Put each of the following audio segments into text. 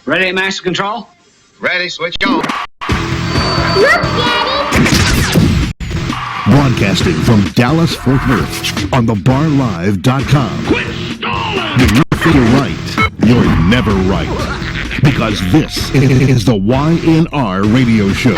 Ready, Master Control? Ready, switch on. Look, Daddy! Broadcasting from Dallas, Fort Worth on thebarlive.com. Quit stalling! When you think you're right, you're never right. Because this is the YNR Radio Show.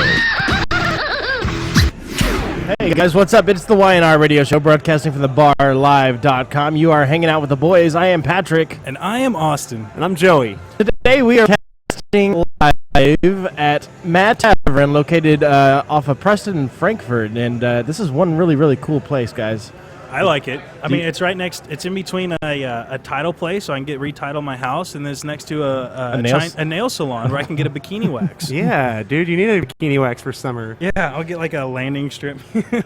Hey guys, what's up? It's the YNR Radio Show, broadcasting from thebarlive.com. You are hanging out with the boys. I am Patrick. And I am Austin. And I'm Joey. Today we are casting live at Mad Tavern, located off of Preston and Frankfurt. And this is one really, really cool place, guys. I like it. I mean, it's right next. It's in between a title place, so I can retitle my house, and then it's next to a nail salon where I can get a bikini wax. Yeah, dude, you need a bikini wax for summer. Yeah, I'll get like a landing strip.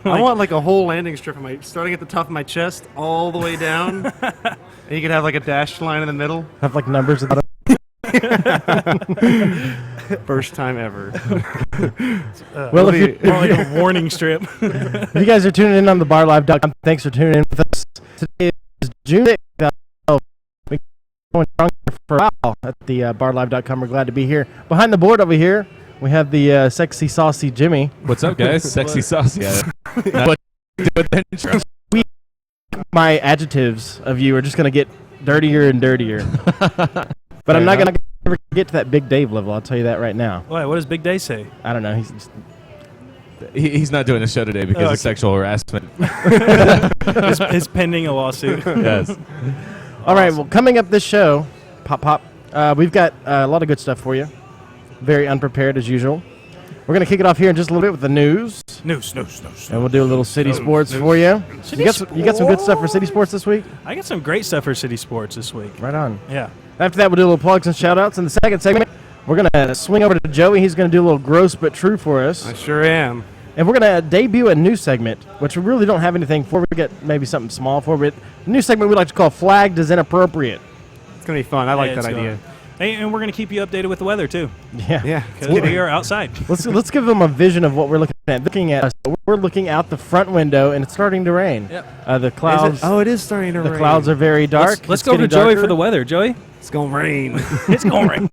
I want like a whole landing strip starting at the top of my chest all the way down. And you could have like a dashed line in the middle. Have like numbers at the First time ever. Well, if more like a warning strip. If you guys are tuning in on thebarlive.com, thanks for tuning in with us. Today is June 6th. We've been going strong for a while at the barlive.com. We're glad to be here. Behind the board over here, we have the sexy, saucy Jimmy. What's up, guys? Sexy, saucy. My adjectives of you are just going to get dirtier and dirtier. But I'm not going to ever get to that Big Dave level, I'll tell you that right now. Why? What does Big Day say? I don't know. He's not doing a show today because of sexual harassment. He's pending a lawsuit. Yes. All right, well, coming up this show, Pop, we've got a lot of good stuff for you. Very unprepared as usual. We're going to kick it off here in just a little bit with the news. News. And we'll do a little city sports for you. You got some good stuff for city sports this week? I got some great stuff for city sports this week. Right on. Yeah. After that, we'll do a little plugs and shout-outs. In the second segment, we're going to swing over to Joey. He's going to do a little gross but true for us. I sure am. And we're going to debut a new segment, which we really don't have anything for. We get maybe something small for, but a new segment we like to call Flagged as Inappropriate. It's going to be fun. I like that idea. Hey, and we're going to keep you updated with the weather, too. Yeah. Because we are outside. Let's give them a vision of what we're looking at. We're looking out the front window, and it's starting to rain. Yep. The clouds. It is starting to rain. The clouds are very dark. Let's go over to Joey for the weather. Joey? It's going to rain. It's going to rain.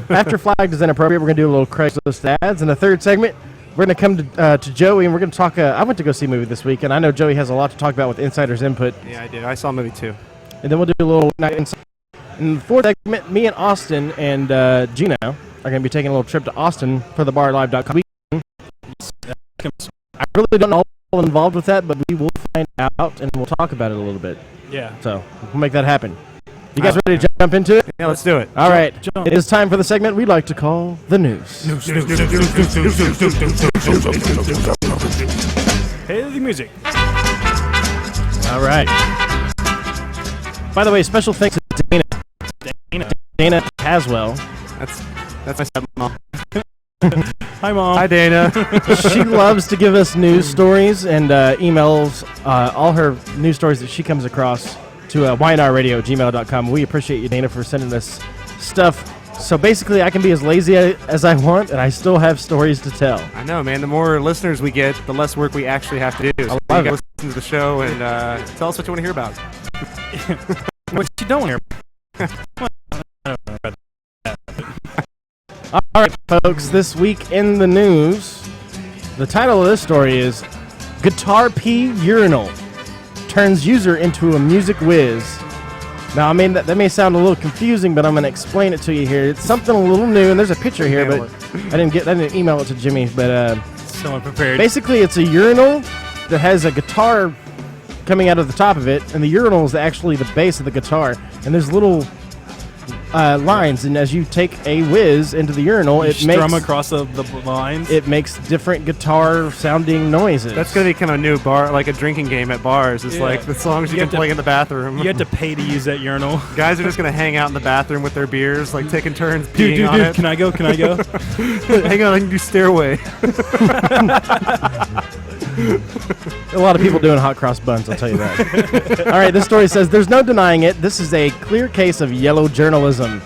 After Flagged is Inappropriate, we're going to do a little Craigslist ads. In the third segment, we're going to come to Joey, and we're going to talk. I went to go see a movie this week, and I know Joey has a lot to talk about with Insider's Input. Yeah, I did. I saw a movie, too. And then we'll do a little night inside. In the fourth segment, me and Austin and Gino are going to be taking a little trip to Austin for the barlive.com. I really don't know all involved with that, but we will find out, and we'll talk about it a little bit. Yeah. So we'll make that happen. You guys ready to jump into it? Yeah, let's do it. All right. It is time for the segment we like to call the news. Hey, the music. All right. By the way, special thanks to Dana Caswell. That's my stepmom. Hi, Mom. Hi, Dana. She loves to give us news stories and emails all her news stories that she comes across to ynrradio@gmail.com. We appreciate you, Dana, for sending us stuff. So basically, I can be as lazy as I want, and I still have stories to tell. I know, man. The more listeners we get, the less work we actually have to do. So you guys listen to the show and tell us what you want to hear about. What you don't hear. All right, folks, this week in the news, the title of this story is Guitar P Urinal Turns User into a Music Whiz. Now, I mean, that may sound a little confusing, but I'm going to explain it to you here. It's something a little new, and there's a picture here, but I didn't email it to Jimmy, but so unprepared. Basically, it's a urinal that has a guitar coming out of the top of it, and the urinal is actually the base of the guitar, and there's little lines, and as you take a whiz into the urinal, it makes strum across the lines. It makes different guitar-sounding noises. That's gonna be kind of a new bar, like a drinking game at bars. It's like the songs you can play in the bathroom. You have to pay to use that urinal. Guys are just gonna hang out in the bathroom with their beers, like taking turns peeing on it. Can I go? Hang on, I can do Stairway. A lot of people doing hot cross buns, I'll tell you that. All right, this story says, there's no denying it. This is a clear case of yellow journalism.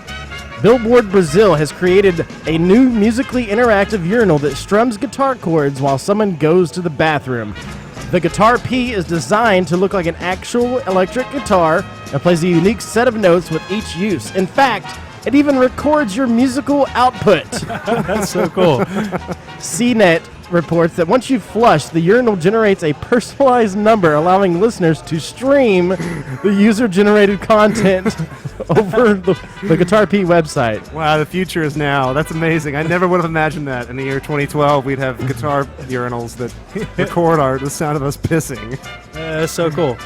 Billboard Brazil has created a new musically interactive urinal that strums guitar chords while someone goes to the bathroom. The Guitar P is designed to look like an actual electric guitar and plays a unique set of notes with each use. In fact, It even records your musical output. That's so cool. CNET reports that once you flush, the urinal generates a personalized number, allowing listeners to stream the user-generated content over the Guitar Pete website. Wow, the future is now. That's amazing. I never would have imagined that in the year 2012 we'd have guitar urinals that record the sound of us pissing. That's so cool.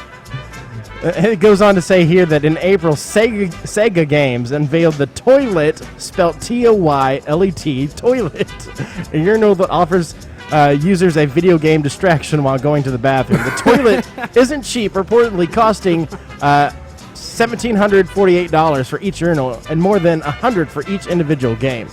It goes on to say here that in April, Sega Games unveiled the Toilet, spelled Toylet, Toilet, a urinal that offers users a video game distraction while going to the bathroom. The Toilet isn't cheap, reportedly costing $1,748 for each urinal and more than $100 for each individual game.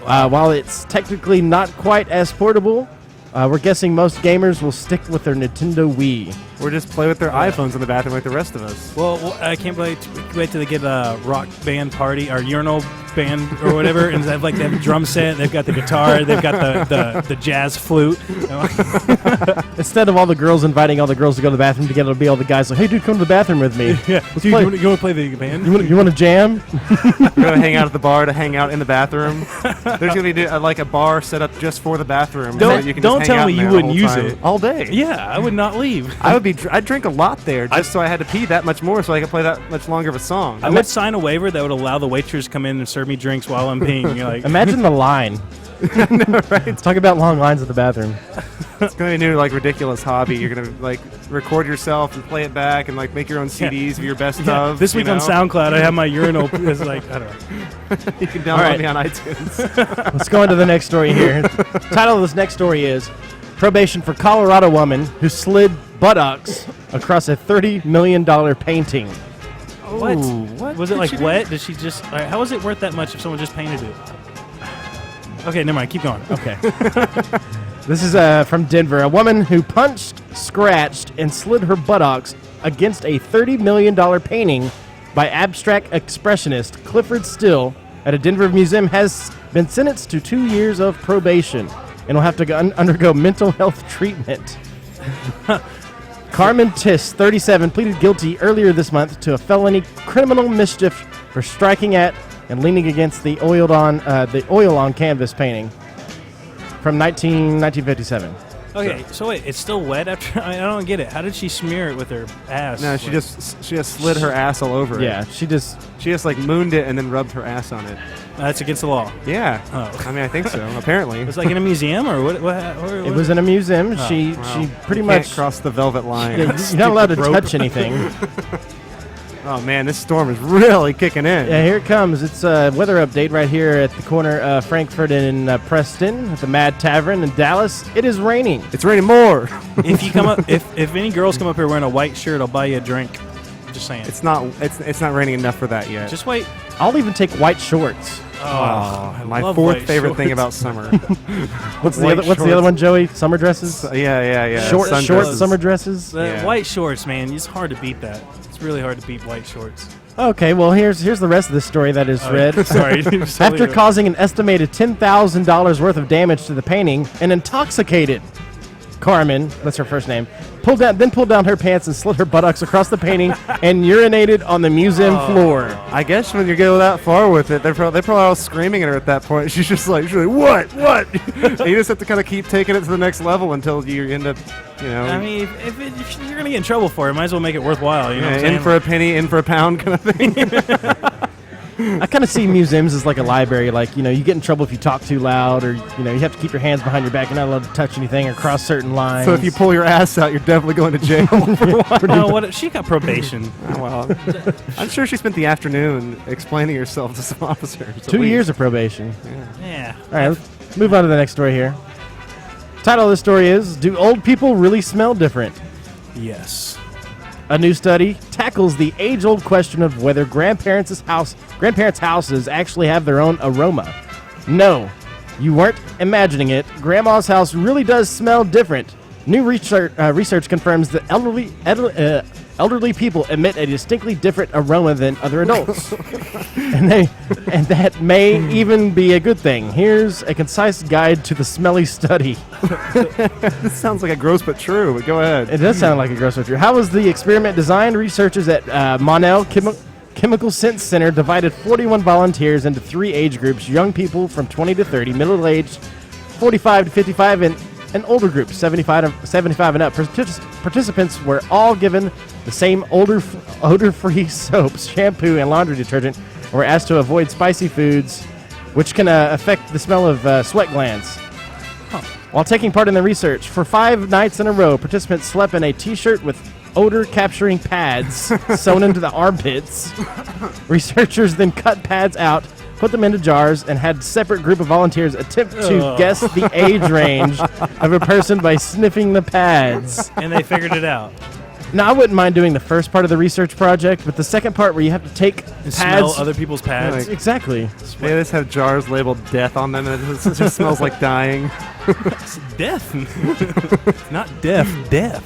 While it's technically not quite as portable, we're guessing most gamers will stick with their Nintendo Wii. Or just play with their iPhones in the bathroom like the rest of us. Well, I can't wait till they get a rock band party or urinal band or whatever, and they have a drum set. They've got the guitar. They've got the jazz flute. Instead of all the girls inviting all the girls to go to the bathroom together, it'll be all the guys like, "Hey, dude, come to the bathroom with me. Yeah, dude, you want to play the band? You want to jam? We're gonna hang out at the bar to hang out in the bathroom. There's gonna be a bar set up just for the bathroom. so that you can Don't just hang tell out me in you there the wouldn't whole use time. it. All day. Yeah, I would not leave. I'd drink a lot there just so I had to pee that much more so I could play that much longer of a song. I would sign a waiver that would allow the waitress to come in and serve me drinks while I'm peeing. You're like, Imagine the line. Right? Talk about long lines at the bathroom. It's gonna be a new ridiculous hobby. You're gonna record yourself and play it back and make your own CDs of your best of. This week on SoundCloud, I have my urinal. It's I don't know. You can download me on iTunes. Let's go into the next story here. Title of this next story is Probation for Colorado Woman Who Slid Buttocks Across a $30 million Painting. What? What Was it did she do? wet? Did she just? How is it worth that much if someone just painted it? Okay, never mind. Keep going. Okay. This is from Denver. A woman who punched, scratched, and slid her buttocks against a $30 million painting by abstract expressionist Clifford Still at a Denver museum has been sentenced to 2 years of probation and will have to undergo mental health treatment. Carmen Tiss, 37, pleaded guilty earlier this month to a felony criminal mischief for striking at and leaning against the oil on canvas painting from 1957. Okay, so wait, it's still wet after? I don't get it. How did she smear it with her ass? No, she just slid her ass all over it. Yeah, she just mooned it and then rubbed her ass on it. That's against the law. Yeah. Oh. I mean, I think so. Apparently. It was in a museum or what? It was in a museum. She pretty You much can't cross the velvet line. You're not allowed to touch anything. Oh man, this storm is really kicking in. Yeah, here it comes. It's a weather update right here at the corner of Frankfurt and Preston at the Mad Tavern in Dallas. It is raining. It's raining more. If you come up, if any girls come up here wearing a white shirt, I'll buy you a drink. Just saying. It's not raining enough for that yet. Just wait. I'll even take white shorts. Oh, my love fourth white favorite shorts. thing about summer. What's the other one, Joey? Summer dresses? Yeah. Short Sundresses. summer dresses? The white shorts, man. It's hard to beat that. It's really hard to beat white shorts. Okay, well, here's the rest of the story that is read. Sorry. After causing an estimated $10,000 worth of damage to the painting, an intoxicated Carmen, that's her first name, pulled down her pants and slid her buttocks across the painting and urinated on the museum floor. I guess when you go that far with it, they're probably all screaming at her at that point. She's like, what? And you just have to kind of keep taking it to the next level until you end up, I mean, if you're going to get in trouble for it, might as well make it worthwhile. You know what I'm saying? in for a penny, in for a pound kind of thing. I kind of see museums as like a library. Like, you get in trouble if you talk too loud, or, you have to keep your hands behind your back. You're not allowed to touch anything or cross certain lines. So if you pull your ass out, you're definitely going to jail for a while. No, what? She got probation. Well, I'm sure she spent the afternoon explaining herself to some officers. 2 years of probation. Yeah. All right, let's move on to the next story here. Title of the story is, Do Old People Really Smell Different? Yes. A new study tackles the age-old question of whether grandparents' houses actually have their own aroma. No, you weren't imagining it. Grandma's house really does smell different. New research confirms that elderly people emit a distinctly different aroma than other adults. and that may even be a good thing. Here's a concise guide to the smelly study. This sounds like a gross but true, but go ahead. It does sound like a gross but true. How was the experiment designed? Researchers at Monell Chemical Sense Center divided 41 volunteers into 3 age groups: young people from 20 to 30, middle-aged 45 to 55, and older groups 75 and up. Participants were all given the same odor-free soaps, shampoo, and laundry detergent, and were asked to avoid spicy foods, which can affect the smell of sweat glands. While taking part in the research, for 5 nights in a row, participants slept in a T-shirt with odor-capturing pads sewn into the armpits. Researchers then cut pads out, put them into jars, and had a separate group of volunteers attempt to guess the age range of a person by sniffing the pads. And they figured it out. Now, I wouldn't mind doing the first part of the research project, but the second part where you have to take And pads. smell other people's pads. Exactly. They just have jars labeled death on them, and it just smells like dying. It's death. Not death. Death.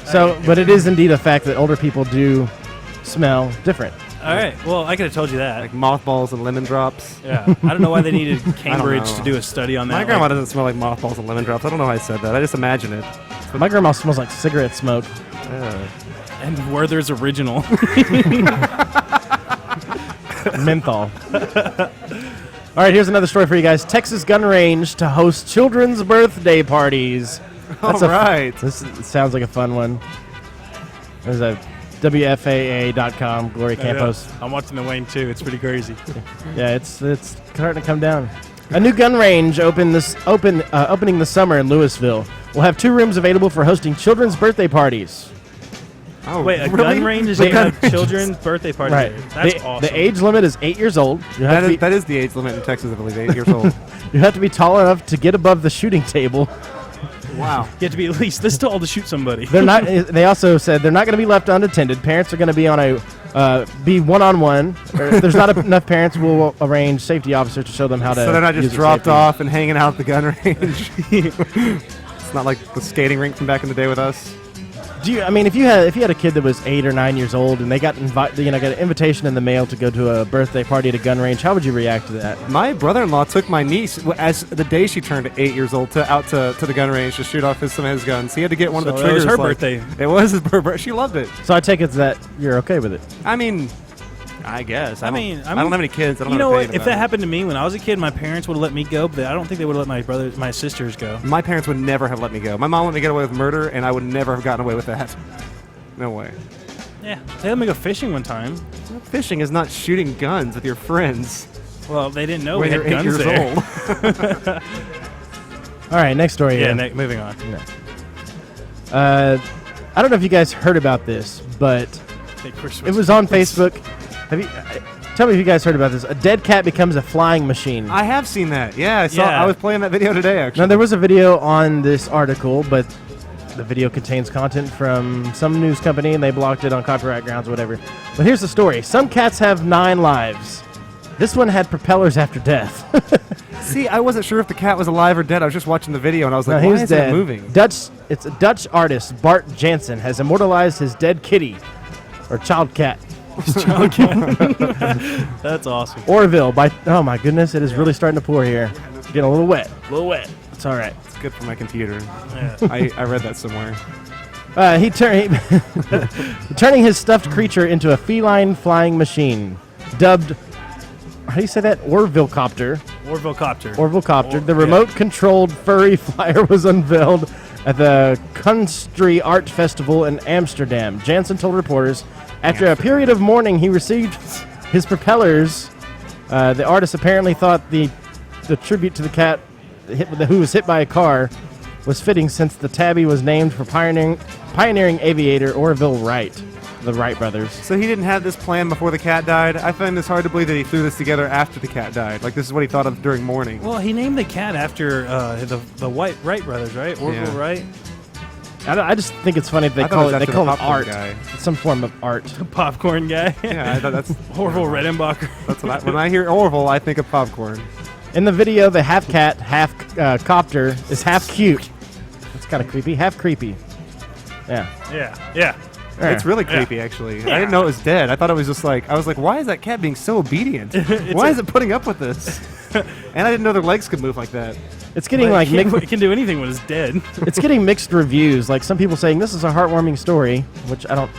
So, but it is indeed a fact that older people do smell different. All right. Well, I could have told you that. Like mothballs and lemon drops. Yeah. I don't know why they needed Cambridge know. to do a study on that. My grandma doesn't smell like mothballs and lemon drops. I don't know why I said that. I just imagine it. My grandma smells like cigarette smoke. And Werther's original. Menthol. All right, here's another story for you guys. Texas gun range to host children's birthday parties. All right. This sounds like a fun one. There's a WFAA.com, Gloria Campos. I'm watching the Wayne too. It's pretty crazy. Yeah, it's starting to come down. A new gun range opening this summer in Louisville will have 2 rooms available for hosting children's birthday parties. Oh, Wait, a really? gun range is The going to gun have children's birthday parties. Right. That's the, awesome. The age limit is 8 years old. You have, That is the age limit in Texas, I believe, 8 years old. you have to be tall enough to get above the shooting table. Wow. You have to be at least this tall to shoot somebody. They're not. They also said they're not going to be left unattended. Parents are going to be on be one-on-one. If there's not enough parents, we'll arrange safety officers to show them how to. So they're not use just it dropped safely. off and hanging out at the gun range. It's not like the skating rink from back in the day with us. If you had a kid that was 8 or 9 years old and they got got an invitation in the mail to go to a birthday party at a gun range, how would you react to that? My brother-in-law took my niece as the day she turned 8 years old to the gun range to shoot off some of his guns. He had to get one of the So it was triggers. her birthday. It was his birthday. She loved it. So I take it that you're okay with it. I mean, I guess. I don't have any kids. I don't You know have what? to pay If that happened to me when I was a kid, my parents would have let me go, but I don't think they would have let my sisters go. My parents would never have let me go. My mom let me get away with murder, and I would never have gotten away with that. No way. Yeah, they let me go fishing one time. Fishing is not shooting guns with your friends Well, they didn't know when we you're had 8 guns years there. old. All right, next story. Yeah, here. moving on. I don't know if you guys heard about this, but it was on Facebook. Tell me if you guys heard about this. A dead cat becomes a flying machine. I have seen that. Yeah, I saw. Yeah. I was playing that video today, actually. Now, there was a video on this article, but the video contains content from some news company, and they blocked it on copyright grounds or whatever. But here's the story. Some cats have 9 lives. This one had propellers after death. See, I wasn't sure if the cat was alive or dead. I was just watching the video, and I was No, like, he why was isn't dead. it moving? It's a Dutch artist, Bart Jansen, has immortalized his dead kitty, or child cat. That's awesome. Orville by, oh my goodness, it is really starting to pour here. It's getting a little wet. It's all right. It's good for my computer. Yeah. I read that somewhere. Turning his stuffed creature into a feline flying machine, dubbed, how do you say that? Orville-copter. Orville-copter. The remote-controlled furry flyer was unveiled at the Kunststree Art Festival in Amsterdam. Jansen told reporters, after a period of mourning, he received his propellers. The artist apparently thought the tribute to the cat who was hit by a car was fitting, since the tabby was named for pioneering aviator Orville Wright, the Wright brothers. So he didn't have this plan before the cat died? I find this hard to believe that he threw this together after the cat died. Like, this is what he thought of during mourning. Well, he named the cat after the Wright brothers, right? Orville Yeah. Wright. I just think it's funny that they I thought it call was it after the art. popcorn guy. It's some form of art. Popcorn guy. Yeah, I thought that's Orville Redenbacher. that's what when I hear Orville, I think of popcorn. In the video, the half cat, half copter is half cute. It's kind of creepy, half creepy. Yeah. Yeah. It's really creepy, actually. I didn't know it was dead. I thought it was just like, I was like, why is that cat being so obedient? Why is it putting up with this? And I didn't know their legs could move like that. It's getting like it can do anything when it's dead. it's getting mixed reviews. Like some people saying this is a heartwarming story, which I don't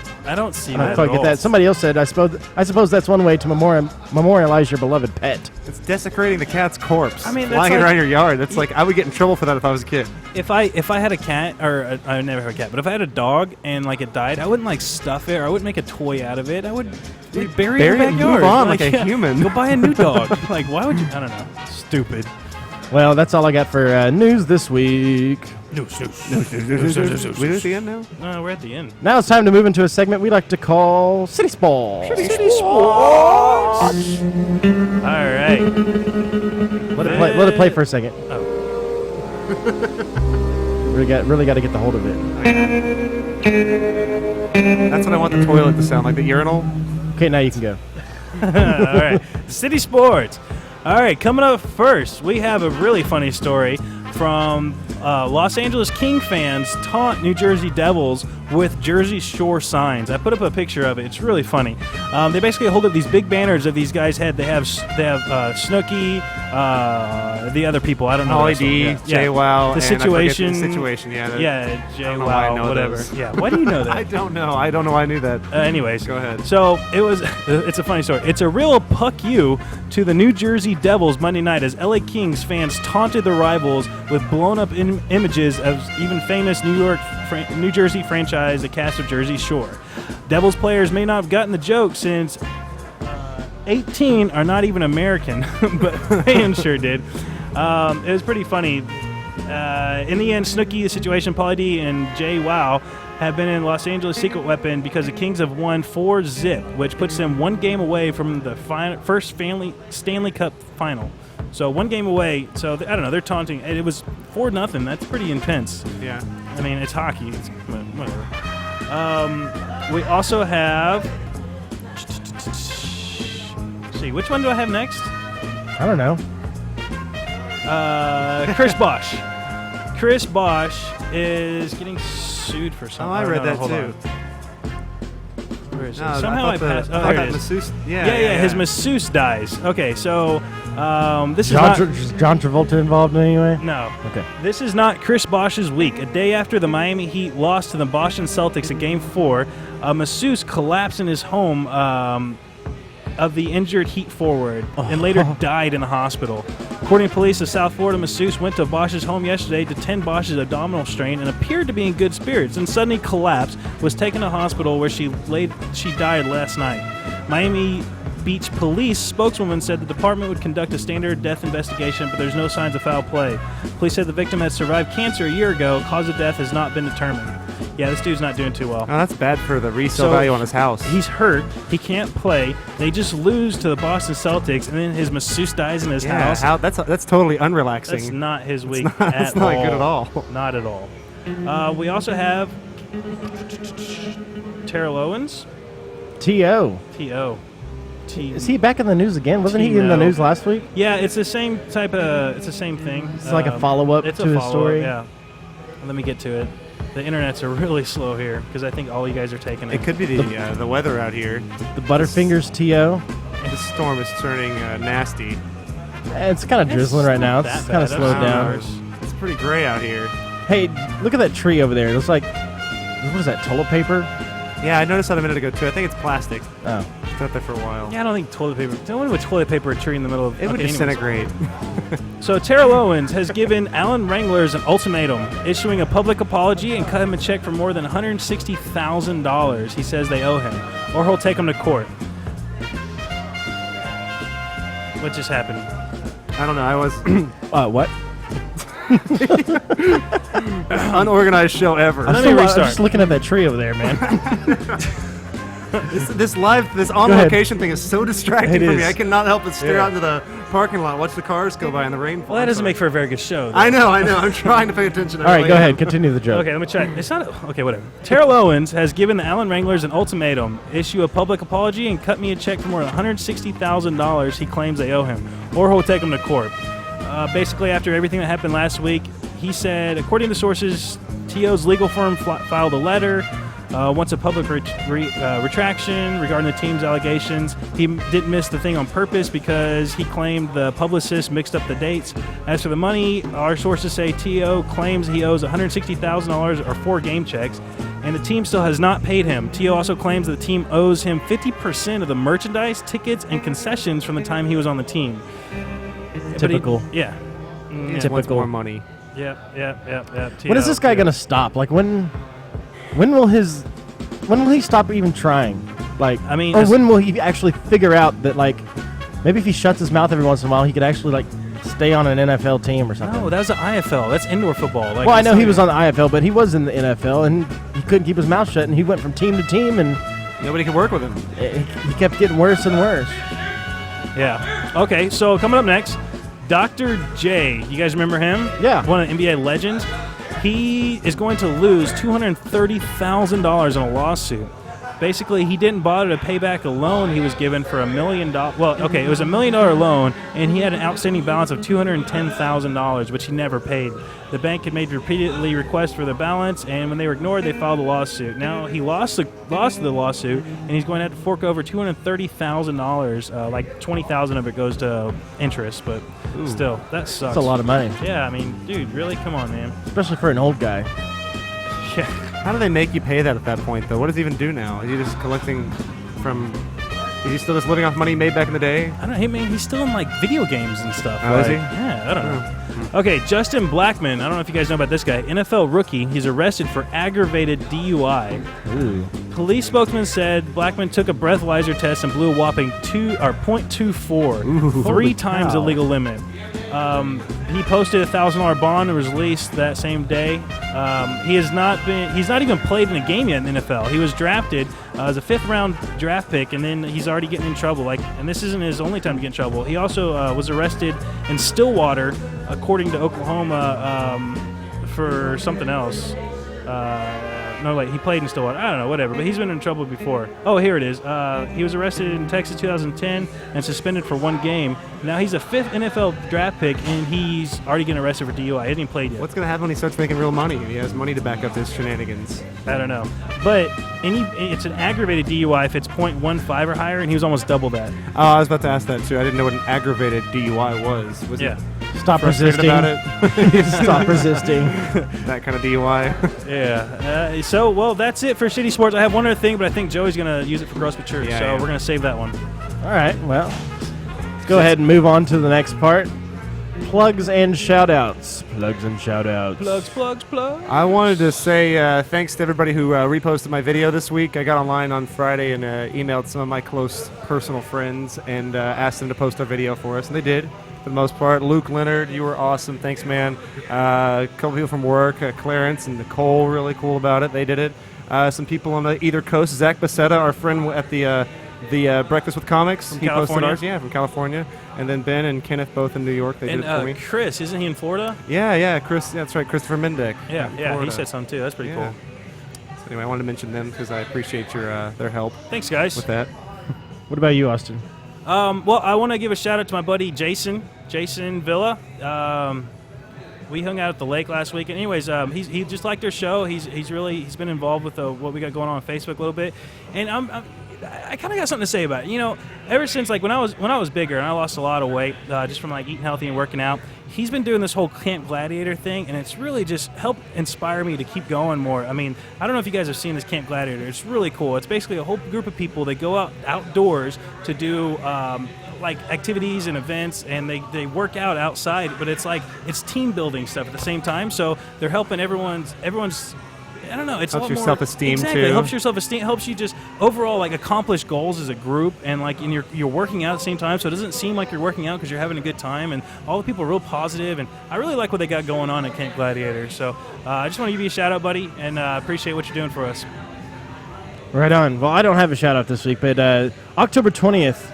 see I that don't quite at get all. that. Somebody else said, I suppose that's one way to memorialize your beloved pet. It's desecrating the cat's corpse. I mean, that's flying it like- around your yard. That's like I would get in trouble for that if I was a kid. If I had a cat, or I would never have a cat, but if I had a dog and like it died, I wouldn't like stuff it, or I wouldn't make a toy out of it. I would bury it in the it and backyard. move on like a human. Go buy a new dog. Like, why would you? I don't know. Stupid. Well, that's all I got for news this week. We do it at the end now. No, we're at the end. Now it's time to move into a segment we like to call City Sports. City Sports. All right. Let it play for a second. Oh. Really got to get the hold of it. That's what I want the toilet to sound like, the urinal. Okay, now you can go. All right. City Sports. All right, coming up first, we have a really funny story from Los Angeles King fans taunt New Jersey Devils with Jersey Shore signs. I put up a picture of it. It's really funny. They basically hold up these big banners of these guys' head. They have Snooki, the other people. I don't know. Holly D, Yeah. JWoww, The and situation. I forget the situation. Yeah. Yeah, I don't know why I JWoww, know whatever. those. Yeah. Why do you know that? I don't know. I don't know why I knew that. Anyways, Go ahead. So it's a funny story. It's a real puck you to the New Jersey Devils Monday night as LA Kings fans taunted the rivals with blown up images of even famous New Jersey franchise, the cast of Jersey Shore. Devils players may not have gotten the joke since 18 are not even American, but fans sure did. It was pretty funny. In the end, Snooki, the situation, Pauly D, and JWoww have been in Los Angeles Secret Weapon because the Kings have won 4-0, which puts them one game away from the first Stanley Cup final. So one game away. So I don't know. They're taunting. And it was 4-0. That's pretty intense. Yeah. I mean, it's hockey. It's whatever. We also have. Let's see, which one do I have next? I don't know. Chris Bosch. Chris Bosch is getting sued for something. Oh, I read no, that hold too. on. Where is it? No, Somehow I passed. Oh, there it is. masseuse. Yeah, his masseuse dies. Okay, so this is John not. Travolta involved in any way? No. Okay. This is not Chris Bosch's week. A day after the Miami Heat lost to the Boston Celtics in Game 4, a masseuse collapsed in his home of the injured Heat forward and later died in the hospital. According to police, a South Florida masseuse went to Bosch's home yesterday to tend Bosch's abdominal strain and appeared to be in good spirits, and suddenly collapsed, was taken to hospital where she died last night. Miami Beach Police spokeswoman said the department would conduct a standard death investigation, but there's no signs of foul play. Police said the victim had survived cancer a year ago. Cause of death has not been determined. Yeah, this dude's not doing too well. Oh, that's bad for the resale value on his house. He's hurt. He can't play. They just lose to the Boston Celtics, and then his masseuse dies in his house. That's totally unrelaxing. That's not his week at That's not all. good at all. Not at all. We also have Terrell Owens. T.O. T.O. Is he back in the news again? Wasn't he in the news last week? Yeah, it's the same type of. It's the same thing. It's like a follow-up it's to a his follow-up, story? Yeah. Let me get to it. The internets are really slow here because I think all you guys are taking it. It could be the weather out here. The Butterfingers T.O. The storm is turning nasty. It's kind of drizzling right now. It's kind of slowed down. It's pretty gray out here. Hey, look at that tree over there. It looks like, what is that, toilet paper? Yeah, I noticed that a minute ago too. I think it's plastic. Oh. It's out there for a while. Yeah, I don't think toilet paper. Don't with toilet paper a tree in the middle of It would disintegrate. So Terrell Owens has given Alan Wranglers an ultimatum, issuing a public apology and cut him a check for more than $160,000. He says they owe him, or he'll take him to court. What just happened? I don't know. I was What? unorganized show ever. Let me I'm restart. just looking at that tree over there, man. This on Go ahead. location thing is so distracting It for is. me. I cannot help but stare Yeah. out into the parking lot, watch the cars go by, and the rain. Well, that doesn't make for a very good show. though. I know. I'm trying to pay attention. All right, go ahead. Continue the joke. Okay, let me check. It's not okay. Whatever. Terrell Owens has given the Allen Wranglers an ultimatum: issue a public apology and cut me a check for more than $160,000 he claims they owe him, or he'll take him to court. Basically, after everything that happened last week, he said, according to sources, T.O.'s legal firm filed a letter wants a public retraction regarding the team's allegations. He didn't miss the thing on purpose because he claimed the publicist mixed up the dates. As for the money, our sources say T.O. claims he owes $160,000 or 4 game checks, and the team still has not paid him. T.O. also claims that the team owes him 50% of the merchandise, tickets, and concessions from the time he was on the team. Typical. Yeah. He wants more money. Yep. When is this guy gonna stop? Like when will he stop even trying? Like, I mean, or when will he actually figure out that, like, maybe if he shuts his mouth every once in a while, he could actually, like, stay on an NFL team or something? No, that was the IFL. That's indoor football. Like, well, I know he was on the IFL, but he was in the NFL, and he couldn't keep his mouth shut, and he went from team to team, and Nobody could work with him. he kept getting worse and worse. Yeah. Okay, so coming up next, Dr. J. You guys remember him? Yeah. One of the NBA legends. He is going to lose $230,000 in a lawsuit. Basically, he didn't bother to pay back a loan he was given for $1 million. Well, okay, it was $1 million loan, and he had an outstanding balance of $210,000, which he never paid. The bank had made repeatedly requests for the balance, and when they were ignored, they filed a lawsuit. Now, he lost the lawsuit, and he's going to have to fork over $230,000. Like $20,000 of it goes to interest, but still, that sucks. That's a lot of money. Yeah, I mean, dude, really? Come on, man. Especially for an old guy. Yeah. How do they make you pay that at that point, though? What does he even do now? Is he just collecting from... Is he still just living off money made back in the day? I don't know. Hey, man, he's still in, like, video games and stuff. Oh, is he? Yeah, I don't know. Okay, Justin Blackmon. I don't know if you guys know about this guy. NFL rookie. He's arrested for aggravated DUI. Ooh. Police spokesman said Blackmon took a breathalyzer test and blew a whopping 0.24, 3 times the legal limit. He posted a $1,000 bond and was released that same day. He's not even played in a game yet in the NFL. He was drafted as a 5th-round draft pick, and then he's already getting in trouble. And this isn't his only time to get in trouble. He also was arrested in Stillwater, according to Oklahoma, for something else. He played in Stillwater. I don't know, whatever. But he's been in trouble before. Oh, here it is. He was arrested in Texas 2010 and suspended for 1 game. Now he's a 5th NFL draft pick, and he's already getting arrested for DUI. He hasn't even played yet. What's going to happen when he starts making real money? He has money to back up his shenanigans. I don't know. But it's an aggravated DUI if it's 0.15 or higher, and he was almost double that. Oh, I was about to ask that, too. I didn't know what an aggravated DUI was. Was Yeah. Stop frustrated resisting. about it? Stop resisting. That kind of DUI? Yeah. Well, that's it for Shitty Sports. I have one other thing, but I think Joey's going to use it for Gross but Church, so we're going to save that one. All right, well, let's go ahead and move on to the next part. Plugs and shout-outs. Plugs and shout-outs. Plugs. I wanted to say thanks to everybody who reposted my video this week. I got online on Friday and emailed some of my close personal friends and asked them to post our video for us, and they did. For the most part. Luke Leonard, you were awesome. Thanks, man. A couple people from work, Clarence and Nicole, really cool about it. They did it. Some people on the either coast. Zach Becerra, our friend at the Breakfast with Comics. From he California? posted ours. Yeah, from California. And then Ben and Kenneth, both in New York. They did it for me. Chris, isn't he in Florida? Yeah, Chris. Yeah, that's right. Christopher Mendick. Yeah, he Florida. said something too. That's pretty cool. So anyway, I wanted to mention them because I appreciate their help Thanks, guys. with that. What about you, Austin? Well, I want to give a shout out to my buddy Jason Villa. We hung out at the lake last week. And anyways, he just liked our show. He's been involved with what we got going on Facebook a little bit, and I kind of got something to say about it. You know, ever since when I was bigger and I lost a lot of weight just from eating healthy and working out. He's been doing this whole Camp Gladiator thing, and it's really just helped inspire me to keep going more. I mean, I don't know if you guys have seen this Camp Gladiator. It's really cool. It's basically a whole group of people that go outdoors to do activities and events, and they work out outside, but it's team building stuff at the same time. So they're helping everyone's. I don't know. It's helps a lot your more, self-esteem exactly. too. It helps your self-esteem. Helps you just overall accomplish goals as a group, and you're working out at the same time. So it doesn't seem like you're working out because you're having a good time, and all the people are real positive. And I really like what they got going on at Camp Gladiator. So I just want to give you a shout out, buddy, and appreciate what you're doing for us. Right on. Well, I don't have a shout out this week, but October 20th.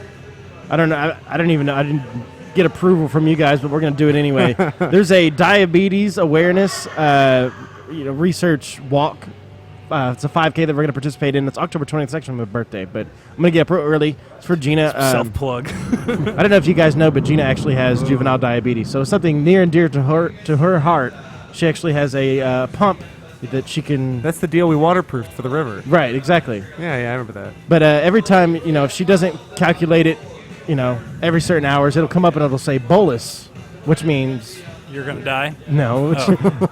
I don't know. I don't even know. I didn't get approval from you guys, but we're going to do it anyway. There's a diabetes awareness research walk. It's a 5K that we're going to participate in. It's October 20th. It's actually my birthday, but I'm going to get up real early. It's for Gina. Self-plug. I don't know if you guys know, but Gina actually has juvenile diabetes, so it's something near and dear to her heart. She actually has a pump that she can. That's the deal we waterproofed for the river. Right, exactly. Yeah, I remember that. But every time, if she doesn't calculate it, every certain hours, it'll come up and it'll say bolus, which means You're going to die? no,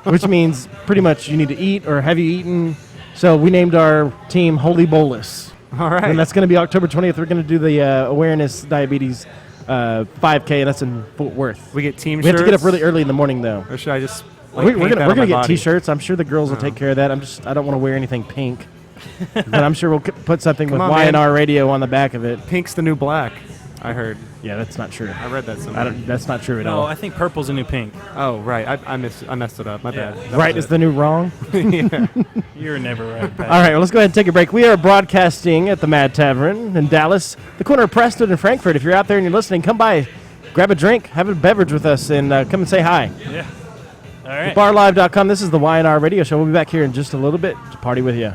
which means pretty much you need to eat or have you eaten. So we named our team Holy Bolus. All right. And that's going to be October 20th. We're going to do the Awareness Diabetes 5K, and that's in Fort Worth. We get team We have shirts. to get up really early in the morning, though. Or should I just? We're gonna get T-shirts. T-shirts. I'm sure the girls will take care of that. I don't want to wear anything pink, but I'm sure we'll put something with on, man. YNR Radio on the back of it. Pink's the new black. I heard. Yeah, that's not true. I read that somewhere. That's not true at No, all. I think purple's the new pink. Oh, right. I messed it up. My Yeah. bad. That Right was is the new wrong. You're never right, Pat. All right, well, let's go ahead and take a break. We are broadcasting at the Mad Tavern in Dallas, the corner of Preston and Frankfurt. If you're out there and you're listening, come by, grab a drink, have a beverage with us, and come and say hi. Yeah. All right. BarLive.com. This is the YNR Radio Show. We'll be back here in just a little bit to party with you.